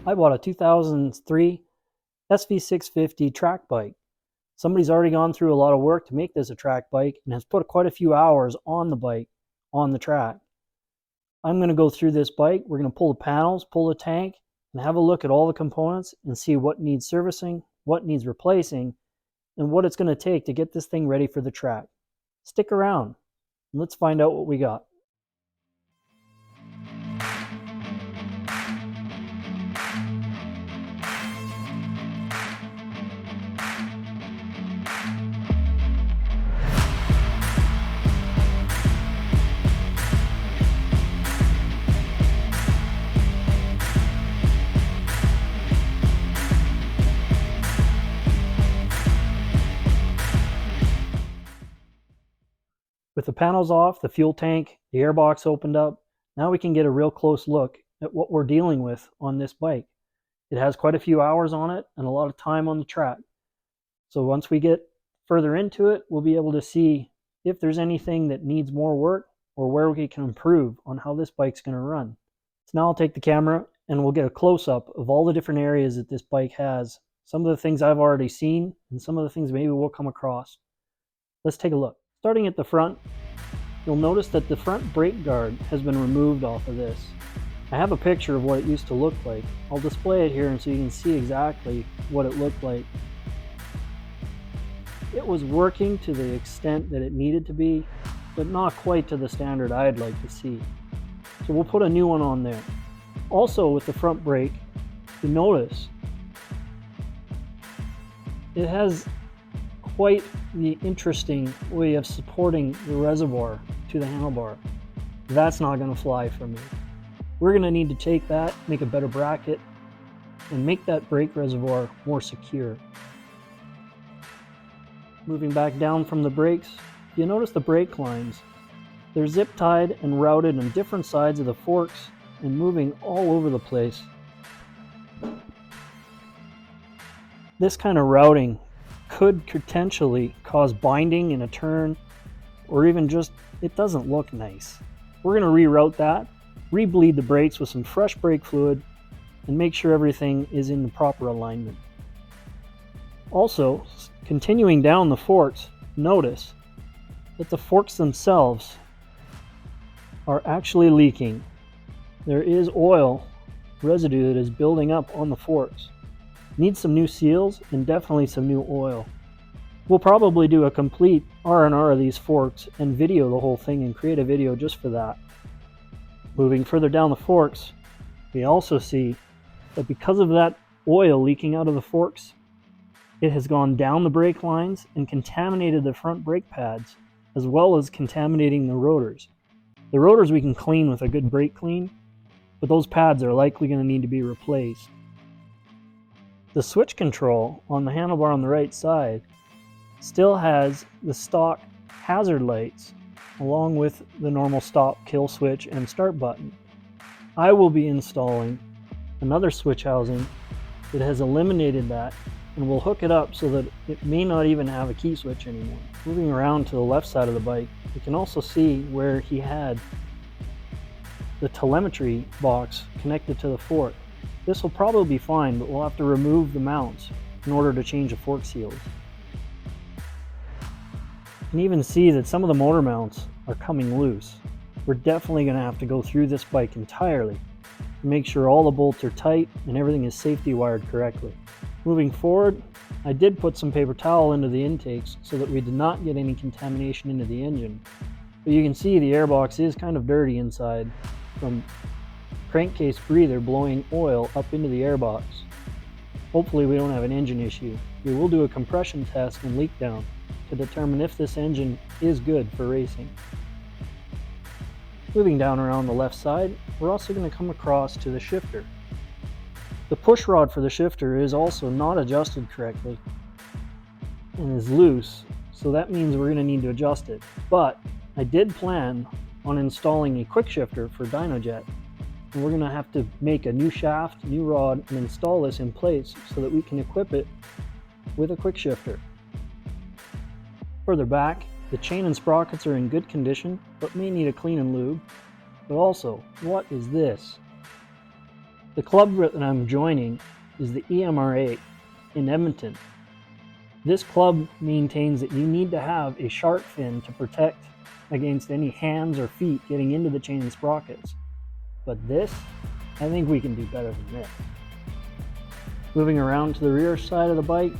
I bought a 2003 SV650 track bike. Somebody's already gone through a lot of work to make this a track bike and has put quite a few hours on the bike, on the track. I'm going to go through this bike. We're going to pull the panels, pull the tank, and have a look at all the components and see what needs servicing, what needs replacing, and what it's going to take to get this thing ready for the track. Stick around and let's find out what we got. With the panels off, the fuel tank, the airbox opened up, now we can get a real close look at what we're dealing with on this bike. It has quite a few hours on it and a lot of time on the track. So once we get further into it, we'll be able to see if there's anything that needs more work or where we can improve on how this bike's going to run. So now I'll take the camera and we'll get a close-up of all the different areas that this bike has. Some of the things I've already seen and some of the things maybe we'll come across. Let's take a look. Starting at the front, you'll notice that the front brake guard has been removed off of this. I have a picture of what it used to look like. I'll display it here so you can see exactly what it looked like. It was working to the extent that it needed to be, but not quite to the standard I'd like to see. So we'll put a new one on there. Also with the front brake, you notice it has quite the interesting way of supporting the reservoir to the handlebar. That's not going to fly for me. We're going to need to take that, make a better bracket, and make that brake reservoir more secure. Moving back down from the brakes, you notice the brake lines. They're zip tied and routed on different sides of the forks and moving all over the place. This kind of routing could potentially cause binding in a turn, or even just, it doesn't look nice. We're going to reroute that, rebleed the brakes with some fresh brake fluid, and make sure everything is in the proper alignment. Also, continuing down the forks, notice that the forks themselves are actually leaking. There is oil residue that is building up on the forks. Needs some new seals and definitely some new oil. We'll probably do a complete R&R of these forks and video the whole thing and create a video just for that. Moving further down the forks, we also see that because of that oil leaking out of the forks, it has gone down the brake lines and contaminated the front brake pads, as well as contaminating the rotors. The rotors we can clean with a good brake clean, but those pads are likely going to need to be replaced. The switch control on the handlebar on the right side still has the stock hazard lights along with the normal stop, kill switch, and start button. I will be installing another switch housing that has eliminated that, and we'll hook it up so that it may not even have a key switch anymore. Moving around to the left side of the bike, you can also see where he had the telemetry box connected to the fork. This will probably be fine, but we'll have to remove the mounts in order to change the fork seals. You can even see that some of the motor mounts are coming loose. We're definitely going to have to go through this bike entirely to make sure all the bolts are tight and everything is safety wired correctly. Moving forward, I did put some paper towel into the intakes so that we did not get any contamination into the engine. But you can see the airbox is kind of dirty inside from crankcase breather blowing oil up into the airbox. Hopefully we don't have an engine issue. We will do a compression test and leak down to determine if this engine is good for racing. Moving down around the left side, we're also going to come across to the shifter. The push rod for the shifter is also not adjusted correctly and is loose, so that means we're going to need to adjust it. But I did plan on installing a quick shifter for Dynojet, and we're going to have to make a new shaft, new rod, and install this in place so that we can equip it with a quick shifter. Further back, the chain and sprockets are in good condition, but may need a clean and lube. But also, what is this? The club that I'm joining is the EMRA in Edmonton. This club maintains that you need to have a shark fin to protect against any hands or feet getting into the chain and sprockets. But this, I think we can do better than this. Moving around to the rear side of the bike,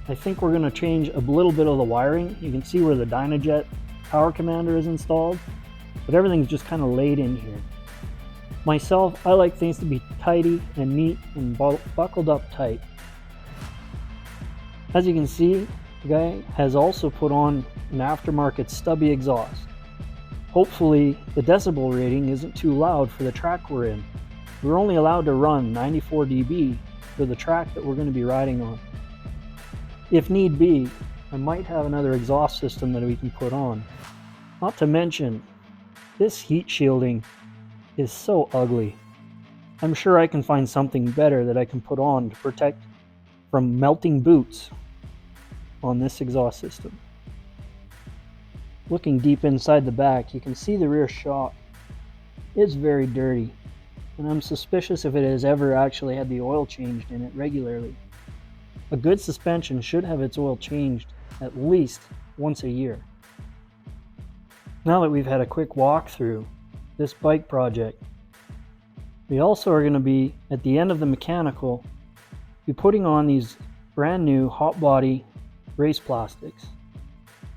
I think we're going to change a little bit of the wiring. You can see where the Dynajet power commander is installed, but everything's just kind of laid in here. Myself, I like things to be tidy and neat and buckled up tight. As you can see, the guy has also put on an aftermarket stubby exhaust. Hopefully the decibel rating isn't too loud for the track we're in. We're only allowed to run 94 dB for the track that we're going to be riding on. If need be, I might have another exhaust system that we can put on. Not to mention, this heat shielding is so ugly. I'm sure I can find something better that I can put on to protect from melting boots on this exhaust system. Looking deep inside the back, you can see the rear shock. It's very dirty, and I'm suspicious if it has ever actually had the oil changed in it regularly. A good suspension should have its oil changed at least once a year. Now that we've had a quick walk through this bike project, we also are going to be, at the end of the mechanical, be putting on these brand new hot body race plastics.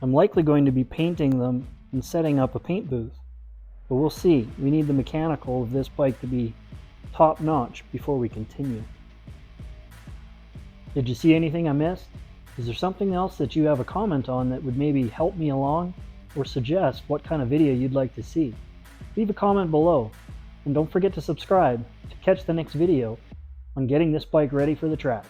I'm likely going to be painting them and setting up a paint booth, but we'll see. We need the mechanical of this bike to be top notch before we continue. Did you see anything I missed? Is there something else that you have a comment on that would maybe help me along or suggest what kind of video you'd like to see? Leave a comment below, and don't forget to subscribe to catch the next video on getting this bike ready for the track.